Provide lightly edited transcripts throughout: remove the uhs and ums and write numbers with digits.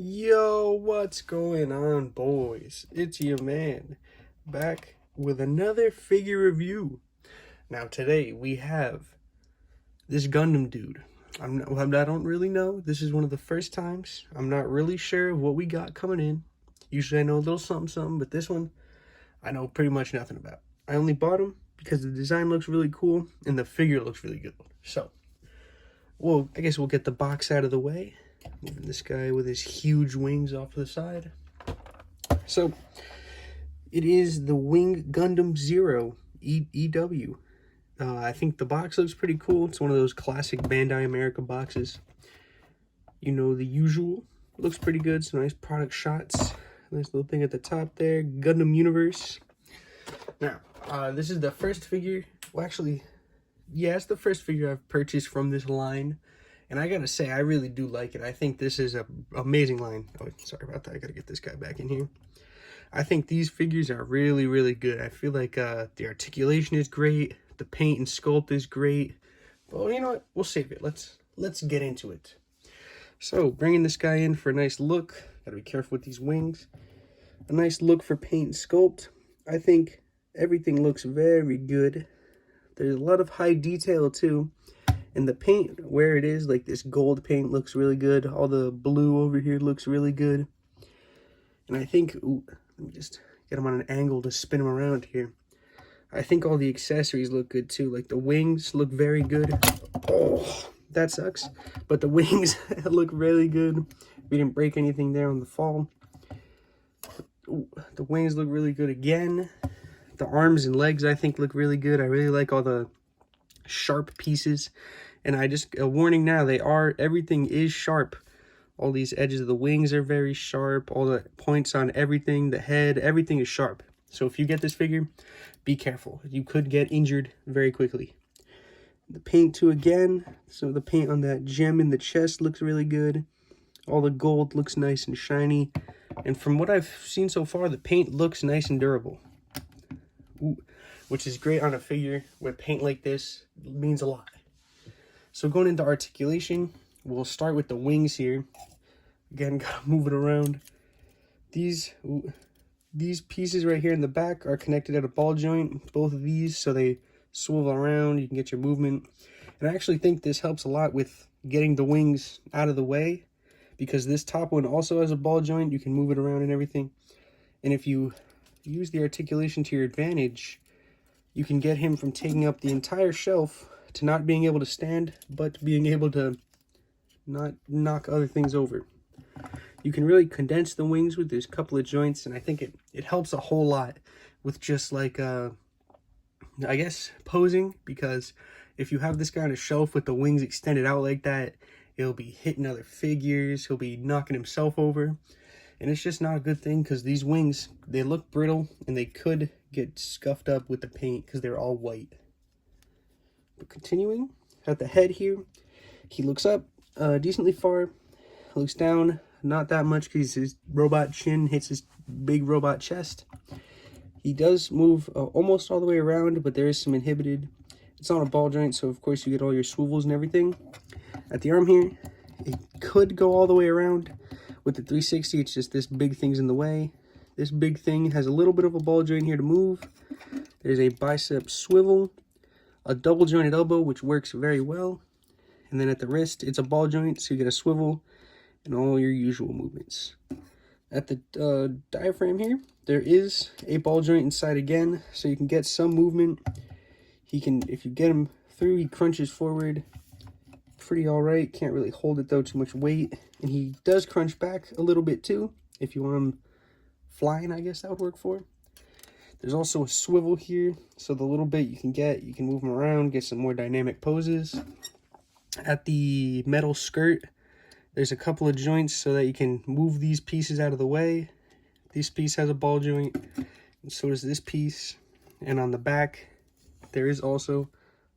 Yo, what's going on, boys? It's your man, back with another figure review. Now, today we have this Gundam dude. I don't really know. This is one of the first times. I'm not really sure of what we got coming in. Usually I know a little something, but this one I know pretty much nothing about. I only bought him because the design looks really cool and the figure looks really good. So, well, I guess we'll get the box out of the way. Moving this guy with his huge wings off to the side. So, it is the Wing Gundam Zero EW. I think the box looks pretty cool. It's one of those classic Bandai America boxes. You know, the usual. Looks pretty good. Some nice product shots. Nice little thing at the top there. Gundam Universe. Now, this is the first figure. Well, actually, yeah, it's the first figure I've purchased from this line. And I gotta say, I really do like it. I think this is an amazing line. Oh, sorry about that. I gotta get this guy back in here. I think these figures are really, really good. I feel like the articulation is great. The paint and sculpt is great. Well, you know what? We'll save it. Let's get into it. So, bringing this guy in for a nice look. Gotta be careful with these wings. A nice look for paint and sculpt. I think everything looks very good. There's a lot of high detail too. And the paint, where it is, like this gold paint looks really good. All the blue over here looks really good. And I think, ooh, let me just get them on an angle to spin them around here. I think all the accessories look good too. Like the wings look very good. Oh, that sucks. But the wings look really good. We didn't break anything there on the fall. Ooh, the wings look really good again. The arms and legs, I think, look really good. I really like all the sharp pieces. And I just, a warning now, everything is sharp. All these edges of the wings are very sharp. All the points on everything, the head, everything is sharp. So if you get this figure, be careful. You could get injured very quickly. The paint too again. So the paint on that gem in the chest looks really good. All the gold looks nice and shiny. And from what I've seen so far, the paint looks nice and durable. Ooh, which is great on a figure with paint like this. It means a lot. So going into articulation, we'll start with the wings here. Again, gotta move it around. These pieces right here in the back are connected at a ball joint, both of these, so they swivel around. You can get your movement. And I actually think this helps a lot with getting the wings out of the way, because this top one also has a ball joint. You can move it around and everything. And if you use the articulation to your advantage, you can get him from taking up the entire shelf to not being able to stand, but being able to not knock other things over. You can really condense the wings with this couple of joints, and I think it helps a whole lot with just like, I guess, posing, because if you have this guy on a shelf with the wings extended out like that, he'll be hitting other figures, he'll be knocking himself over, and it's just not a good thing, because these wings, they look brittle, and they could get scuffed up with the paint, because they're all white. But continuing, at the head here, he looks up decently far, looks down, not that much because his robot chin hits his big robot chest. He does move almost all the way around, but there is some inhibited. It's on a ball joint, so of course you get all your swivels and everything. At the arm here, it could go all the way around. With the 360, it's just this big thing's in the way. This big thing has a little bit of a ball joint here to move. There's a bicep swivel, a double jointed elbow, which works very well. And then at the wrist, it's a ball joint, so you get a swivel and all your usual movements. At the diaphragm here, there is a ball joint inside again, so you can get some movement. He can, if you get him through, he crunches forward pretty all right. Can't really hold it though, too much weight. And he does crunch back a little bit too. If you want him flying, I guess that would work for. There's also a swivel here, so the little bit you can get, you can move him around, get some more dynamic poses. At the metal skirt, there's a couple of joints so that you can move these pieces out of the way. This piece has a ball joint, and so does this piece. And on the back, there is also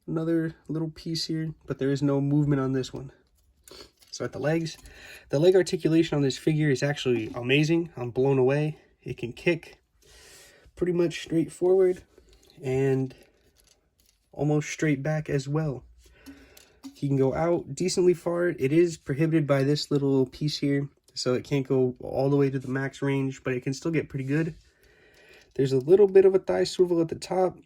another little piece here, but there is no movement on this one. So at the legs, the leg articulation on this figure is actually amazing. I'm blown away. It can kick pretty much straight forward and almost straight back as well. He can go out decently far. It is prohibited by this little piece here. so it can't go all the way to the max range, but it can still get pretty good. There's a little bit of a thigh swivel at the top,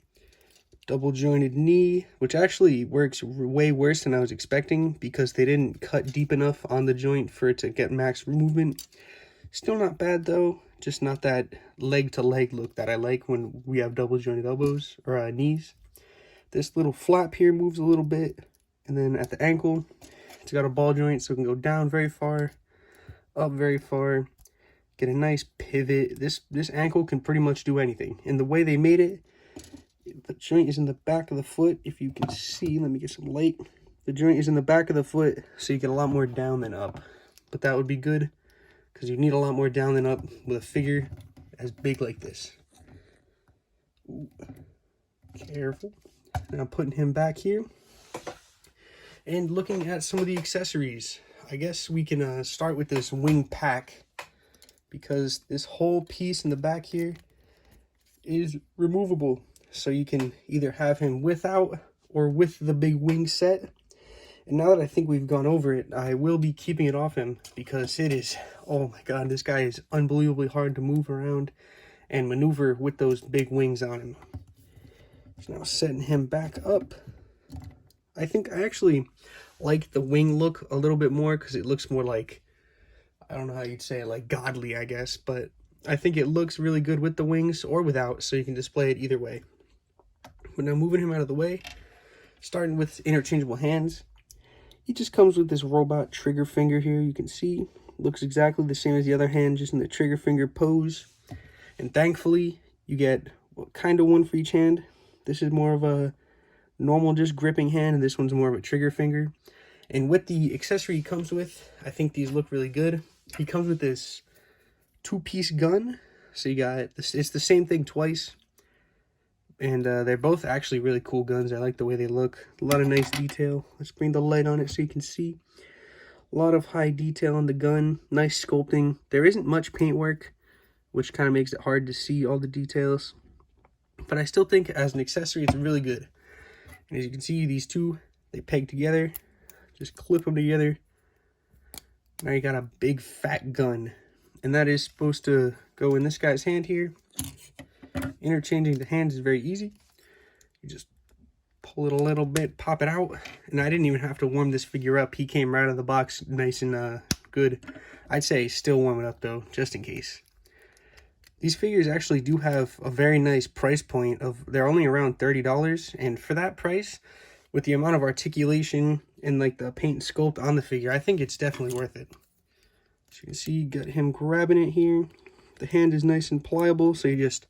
double jointed knee, which actually works way worse than I was expecting because they didn't cut deep enough on the joint for it to get max movement. Still not bad though, just not that leg to leg look that I like when we have double jointed elbows or knees. This little flap here moves a little bit, and then at the ankle, it's got a ball joint so it can go down very far, up very far, get a nice pivot. This ankle can pretty much do anything. And the way they made it, the joint is in the back of the foot. If you can see, let me get some light. The joint is in the back of the foot, so you get a lot more down than up. But that would be good, because you need a lot more down than up with a figure as big like this. Ooh, careful. Now putting him back here. And looking at some of the accessories. I guess we can start with this wing pack, because this whole piece in the back here is removable. So you can either have him without or with the big wing set. And now that I think we've gone over it, I will be keeping it off him because it is, oh my god, this guy is unbelievably hard to move around and maneuver with those big wings on him. So now setting him back up. I think I actually like the wing look a little bit more because it looks more like, I don't know how you'd say it, like godly, I guess. But I think it looks really good with the wings or without, so you can display it either way. But now moving him out of the way, starting with interchangeable hands. He just comes with this robot trigger finger here, you can see. Looks exactly the same as the other hand, just in the trigger finger pose. And thankfully, you get kind of one for each hand. This is more of a normal just gripping hand, and this one's more of a trigger finger. And with the accessory he comes with, I think these look really good. He comes with this two-piece gun. So you got this, it's the same thing twice. And they're both actually really cool guns. I like the way they look. A lot of nice detail. Let's bring the light on it so you can see. A lot of high detail on the gun. Nice sculpting. There isn't much paint work, which kind of makes it hard to see all the details. But I still think as an accessory, it's really good. And as you can see, these two, they peg together. Just clip them together. Now you got a big fat gun. And that is supposed to go in this guy's hand here. Interchanging the hands is very easy. You just pull it a little bit, pop it out. And I didn't even have to warm this figure up. He came right out of the box nice and good. I'd say still warm it up though, just in case. These figures actually do have a very nice price point of, they're only around $30. And for that price, with the amount of articulation and like the paint and sculpt on the figure, I think it's definitely worth it. As you can see, you got him grabbing it here. The hand is nice and pliable, so you just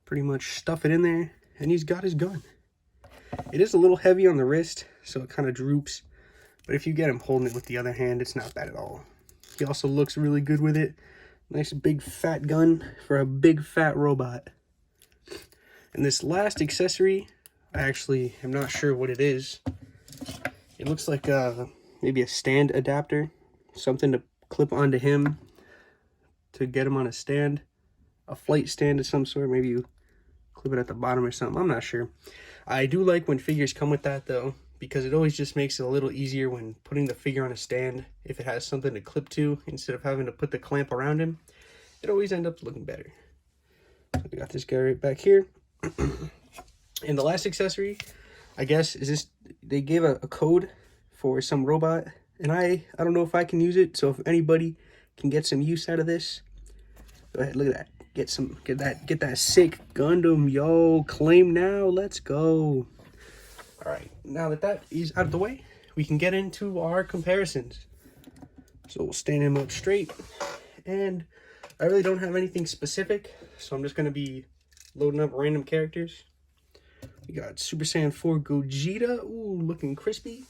pretty much stuff it in there, and he's got his gun. It is a little heavy on the wrist, so it kind of droops, but if you get him holding it with the other hand, it's not bad at all. He also looks really good with it. Nice big fat gun for a big fat robot. And this last accessory, I actually am not sure what it is. It looks like maybe a stand adapter, something to clip onto him to get him on a stand, a flight stand of some sort. Maybe you clip it at the bottom or something, I'm not sure. I do like when figures come with that though, because it always just makes it a little easier when putting the figure on a stand. If it has something to clip to instead of having to put the clamp around him, it always ends up looking better. So we got this guy right back here. And the last accessory, I guess, is this. They gave a code for some robot, and I don't know if I can use it. So if anybody can get some use out of this, go ahead, look at that. Get that sick Gundam, yo, claim now, let's go. All right, now that that is out of the way, we can get into our comparisons. So we'll stand him up straight, and I really don't have anything specific, so I'm just gonna be loading up random characters. We got Super Saiyan 4 Gogeta, ooh, looking crispy.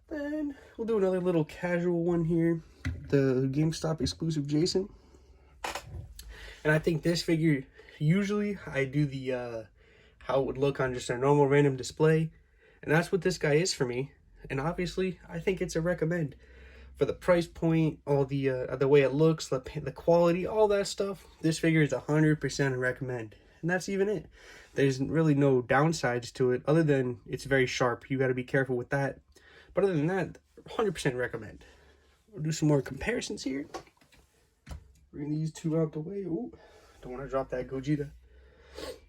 Then we'll do another little casual one here, the GameStop exclusive Jason. And I think this figure, usually I do the how it would look on just a normal random display, and that's what this guy is for me. And obviously I think it's a recommend for the price point, all the way it looks, the quality, all that stuff. This figure is 100% a recommend, and that's even it. There's really no downsides to it other than it's very sharp. You got to be careful with that, but other than that, 100% recommend. We'll do some more comparisons here. Bring these two out the way. Ooh, don't want to drop that Gogeta.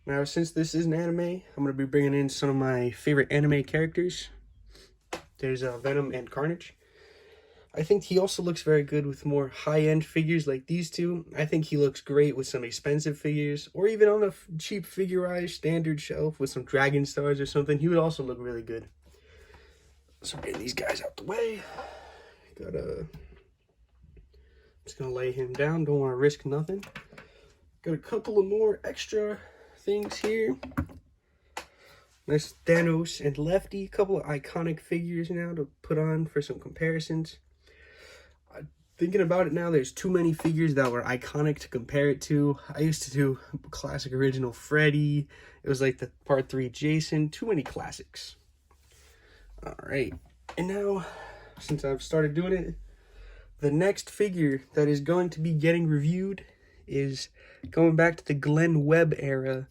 Now, since this is an anime, I'm going to be bringing in some of my favorite anime characters. There's Venom and Carnage. I think he also looks very good with more high-end figures like these two. I think he looks great with some expensive figures, or even on a cheap figurized standard shelf with some Dragon Stars or something. He would also look really good. So getting these guys out the way. Just gonna lay him down. Don't want to risk nothing. Got a couple of more extra things here. Nice Thanos and Lefty. A couple of iconic figures now to put on for some comparisons. Thinking about it now, there's too many figures that were iconic to compare it to. I used to do classic original Freddy. It was like the part 3 Jason. Too many classics. Alright. And now, since I've started doing it, the next figure that is going to be getting reviewed is going back to the Glenn Webb era.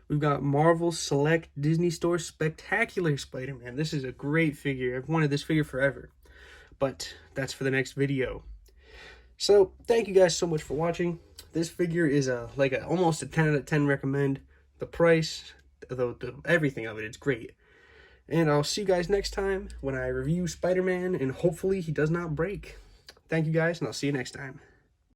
We've got Marvel Select Disney Store Spectacular Spider-Man. This is a great figure. I've wanted this figure forever. But that's for the next video. So, thank you guys so much for watching. This figure is almost a 10 out of 10 recommend. The price, everything of it, it's great. And I'll see you guys next time when I review Spider-Man, and hopefully he does not break. Thank you guys, and I'll see you next time.